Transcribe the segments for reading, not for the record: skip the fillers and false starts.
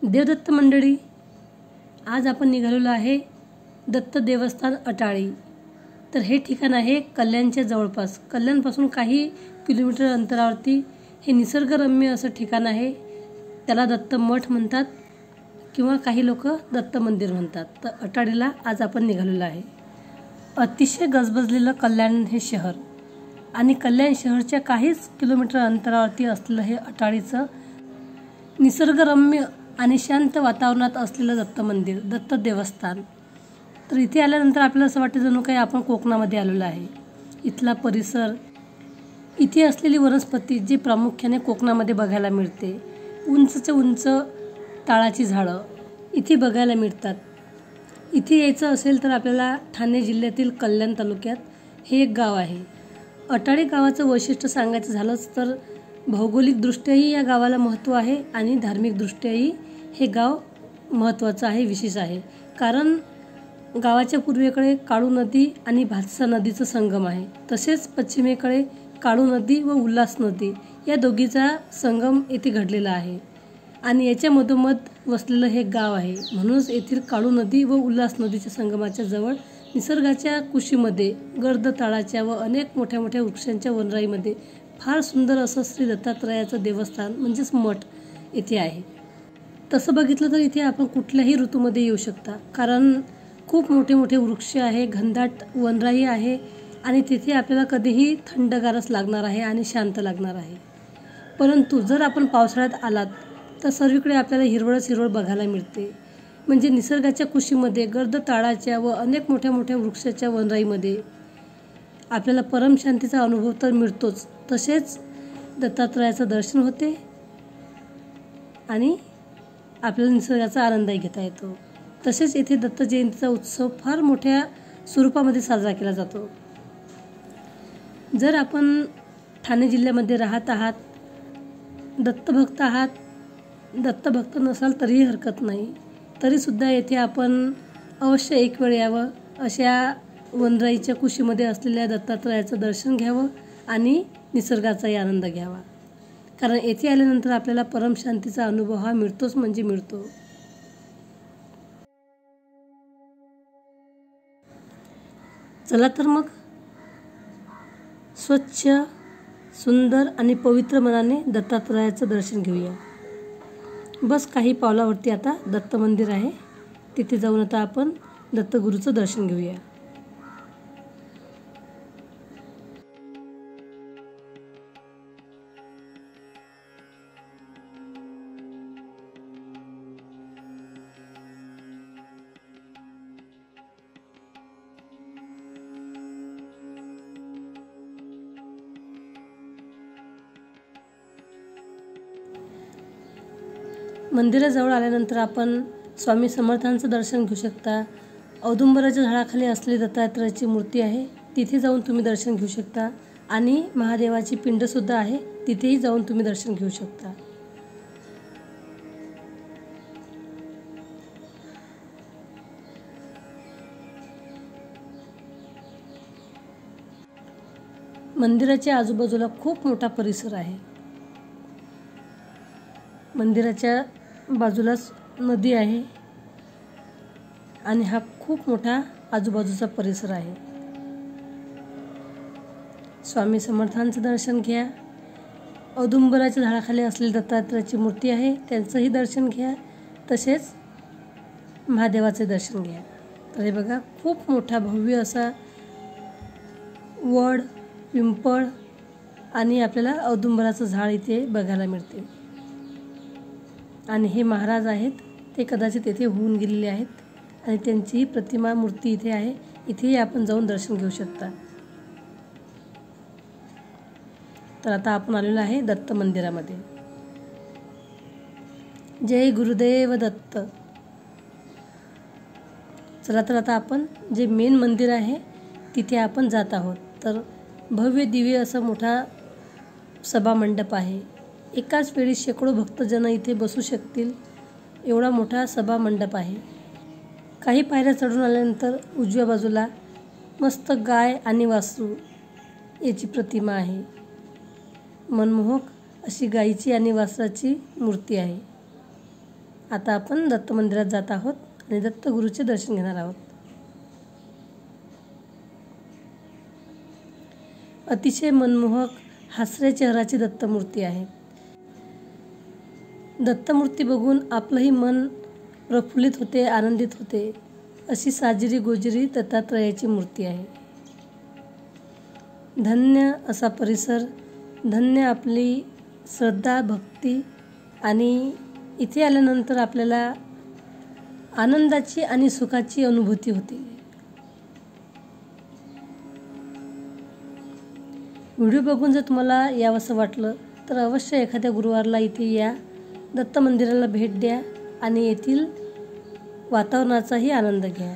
देवदत्त मंडळी, आज आपण निघालेलो आहे दत्त देवस्थान अटाळी। तर हे ठिकाण आहे कल्याणच्या जवळपास, कल्याणपासून काही किलोमीटर अंतरावरती हे निसर्गरम्य असं ठिकाण आहे। त्याला दत्त मठ म्हणतात किंवा काही लोक दत्त मंदिर म्हणतात। तर अटाळीला आज आपण निघालेलो आहे। अतिशय गजबजलेलं कल्याण हे शहर आणि कल्याण शहराच्या काहीच किलोमीटर अंतरावरती असलेलं हे अटाळीचं निसर्गरम्य आणि शांत वातावरणात असलेलं दत्त मंदिर, दत्त देवस्थान। तर इथे आल्यानंतर आपल्याला असं वाटतं जणू काही आपण कोकणामध्ये आलेलो आहे। इथला परिसर, इथे असलेली वनस्पती जी प्रामुख्याने कोकणामध्ये बघायला मिळते, उंचचे उंच ताळाची झाडं इथे बघायला मिळतात। इथे यायचं असेल तर आपल्याला ठाणे जिल्ह्यातील कल्याण तालुक्यात हे एक गाव आहे। अटाळी गावाचं वैशिष्ट्य सांगायचं झालंच तर भौगोलिकदृष्ट्याही या गावाला महत्त्व आहे आणि धार्मिकदृष्ट्याही हे गाव महत्त्वाचं आहे, विशेष आहे। कारण गावाच्या पूर्वेकडे काळू नदी आणि भातसा नदीचा संगम आहे, तसेच पश्चिमेकडे काळू नदी व उल्हास नदी या दोघीचा संगम येथे घडलेला आहे आणि याच्या मधोमध वसलेलं हे गाव आहे। म्हणूनच येथील काळू नदी व उल्हास नदीच्या संगमाच्या जवळ निसर्गाच्या कुशीमध्ये, गर्द ताळाच्या व अनेक मोठ्या मोठ्या वृक्षांच्या वनराईमध्ये फार सुंदर असं श्री दत्तात्रयाचं देवस्थान म्हणजेच मठ येथे आहे। तसं बघितलं तर इथे आपण कुठल्याही ऋतूमध्ये येऊ शकता, कारण खूप मोठे मोठे वृक्ष आहे, घनदाट वनराई आहे आणि तिथे आपल्याला कधीही थंडगारच लागणार आहे आणि शांत लागणार आहे। परंतु जर आपण पावसाळ्यात आलात तर सर्वीकडे आपल्याला हिरवळच हिरवळ बघायला मिळते। म्हणजे निसर्गाच्या कुशीमध्ये, गर्द ताळाच्या व अनेक मोठ्या मोठ्या वृक्षाच्या वनराईमध्ये आपल्याला परमशांतीचा अनुभव तर मिळतोच, तसेच दत्तात्रयाचं दर्शन होते आणि आपल्याला निसर्गाचा आनंदही घेता येतो। तसेच येथे दत्त जयंतीचा उत्सव फार मोठ्या स्वरूपामध्ये साजरा केला जातो। जर आपण ठाणे जिल्ह्यामध्ये राहत आहात, दत्तभक्त आहात, दत्तभक्त नसाल तरीही हरकत नाही, तरीसुद्धा येथे आपण अवश्य एक वेळ यावं, अशा वनराईच्या कुशीमध्ये असलेल्या दत्तात्रयाचं दर्शन घ्यावं आणि निसर्गाचाही आनंद घ्यावा। कारण येथे आल्यानंतर आपल्याला परमशांतीचा अनुभव हा मिळतोच म्हणजे मिळतो। चला तर मग स्वच्छ, सुंदर आणि पवित्र मनाने दत्तात्रयाचं दर्शन घेऊया। बस काही पावलावरती आता दत्त मंदिर आहे, तिथे जाऊन आता आपण दत्तगुरूचं दर्शन घेऊया। मंदिराजवळ आल्यानंतर आपण स्वामी समर्थांचं दर्शन घेऊ शकता। औदुंबराच्या झाडाखाली असलेली दत्तात्रयाची मूर्ती आहे, तिथे जाऊन तुम्ही दर्शन घेऊ शकता आणि महादेवाची पिंडसुद्धा आहे, तिथेही जाऊन तुम्ही दर्शन घेऊ शकता। मंदिराच्या आजूबाजूला खूप मोठा परिसर आहे। मंदिराच्या बाजूलाच नदी आहे आणि हा खूप मोठा आजूबाजूचा परिसर आहे। स्वामी समर्थांचं दर्शन घ्या, औदुंबराच्या झाडाखाली असलेली दत्तात्रयाची मूर्ती आहे त्यांचंही दर्शन घ्या, तसेच महादेवाचे दर्शन घ्या। तर हे बघा, खूप मोठा भव्य असा वड, पिंपळ आणि आपल्याला औदुंबराचं झाड इथे बघायला मिळते। आणि हे महाराज आहेत, ते कदाचित येथे होऊन गेलेले आहेत आणि त्यांची प्रतिमा मूर्ती इथे आहे, इथेही आपण जाऊन दर्शन घेऊ शकता। तर आता आपण आलेलो आहे दत्त मंदिरामध्ये। जय गुरुदेव दत्त। चला तर आता आपण जे मेन मंदिर आहे तिथे आपण जात आहोत. तर भव्य दिव्य असं मोठा सभामंडप आहे. एकाच वेळी शेकडो भक्तजन इथे बसू शकतील एवढा मोठा सभामंडप आहे. काही पायऱ्या चढून आल्यानंतर उजव्या बाजूला मस्त गाय आणि वासरू याची प्रतिमा आहे. मनमोहक अशी गायीची आणि वासराची मूर्ती आहे. आता आपण दत्त मंदिरात जात आहोत आणि दत्तगुरूचे दर्शन घेणार आहोत. अतिशय मनमोहक हास्या चेहऱ्याची दत्तमूर्ती आहे. दत्तमूर्ती बघून आपलंही मन प्रफुल्लित होते, आनंदित होते. अशी साजिरी गोजिरी दत्तात्रयाची मूर्ती आहे. धन्य असा परिसर, धन्य आपली श्रद्धा, भक्ती आणि इथे आल्यानंतर आपल्याला आनंदाची आणि सुखाची अनुभूती होते. व्हिडिओ बघून जर तुम्हाला यावंसं वाटलं तर अवश्य एखाद्या गुरुवारला इथे या, दत्त मंदिराला भेट द्या आणि येथील वातावरणाचाही आनंद घ्या.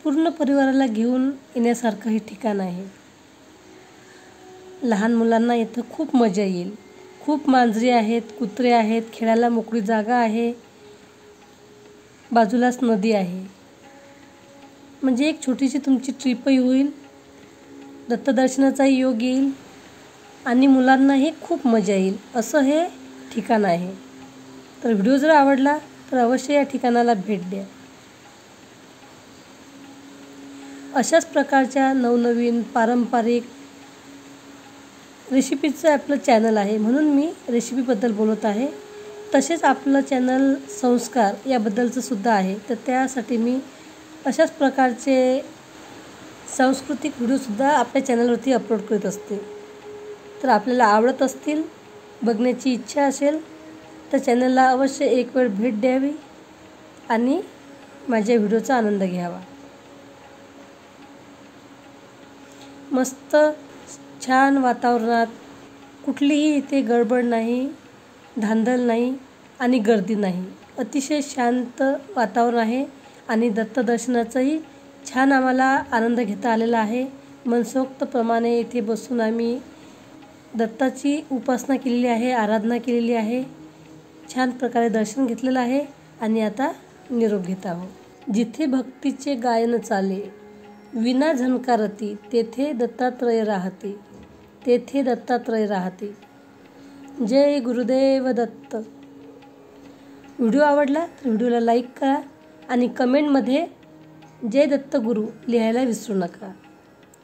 पूर्ण परिवाराला घेऊन येण्यासारखं हे ठिकाण आहे. लहान मुलांना इथं खूप मजा येईल. खूप मांजरी आहेत, कुत्रे आहेत, खेळायला मोकळी जागा आहे, बाजूलाच नदी आहे. म्हणजे एक छोटीशी तुमची ट्रिपही होईल, दत्तदर्शनाचाही योग येईल आणि मुलांनाही खूप मजा येईल असं हे ठिकाण आहे. तर व्हिडिओ जर आवडला तर अवश्य या ठिकाणाला भेट द्या. अशाच प्रकारच्या नवनवीन पारंपरिक रेसिपीचं आपलं चॅनल आहे म्हणून मी रेसिपीबद्दल बोलत आहे. तसेच आपलं चॅनल संस्कार याबद्दलचं सुद्धा आहे. तर त्यासाठी मी अशाच प्रकारचे सांस्कृतिक व्हिडिओसुद्धा आपल्या चॅनलवरती अपलोड करत असते. तर आपल्याला आवडत असतील, बघण्याची इच्छा असेल तर चॅनलला अवश्य एक वेळ भेट द्यावी आणि माझ्या व्हिडिओचा आनंद घ्यावा. मस्त छान वातावरणात, कुठलीही इथे गडबड नाही, धांदल नाही आणि गर्दी नाही. अतिशय शांत वातावरण आहे आणि दत्तदर्शनाचाही छान आम्हाला आनंद घेता आलेला आहे. मनसोक्तप्रमाणे इथे बसून आम्ही दत्ताची उपासना केलेली आहे, आराधना केलेली आहे, छान प्रकारे दर्शन घेतलेलं आहे आणि आता निरोप घेत आहोत. जिथे भक्तीचे गायन चाले, विना झणकारती, तेथे दत्तात्रय राहते, तेथे दत्तात्रय राहते. जय गुरुदेव दत्त. व्हिडिओ आवडला तर व्हिडिओला लाईक करा आणि कमेंटमध्ये जय दत्त गुरु लिहायला विसरू नका.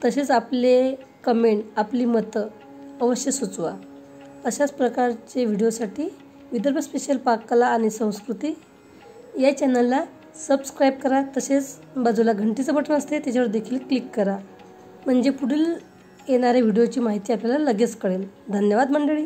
तसेच आपले कमेंट, आपली मतं अवश्य सुचवा. अशाच प्रकारचे व्हिडिओसाठी विदर्भ स्पेशल पाककला आणि संस्कृती या चॅनलला सबस्क्राईब करा, तसेच बाजूला घंटीचं बटन असते त्याच्यावर देखील क्लिक करा, म्हणजे पुढील येणाऱ्या व्हिडिओची माहिती आपल्याला लगेच कळेल. धन्यवाद मंडळी.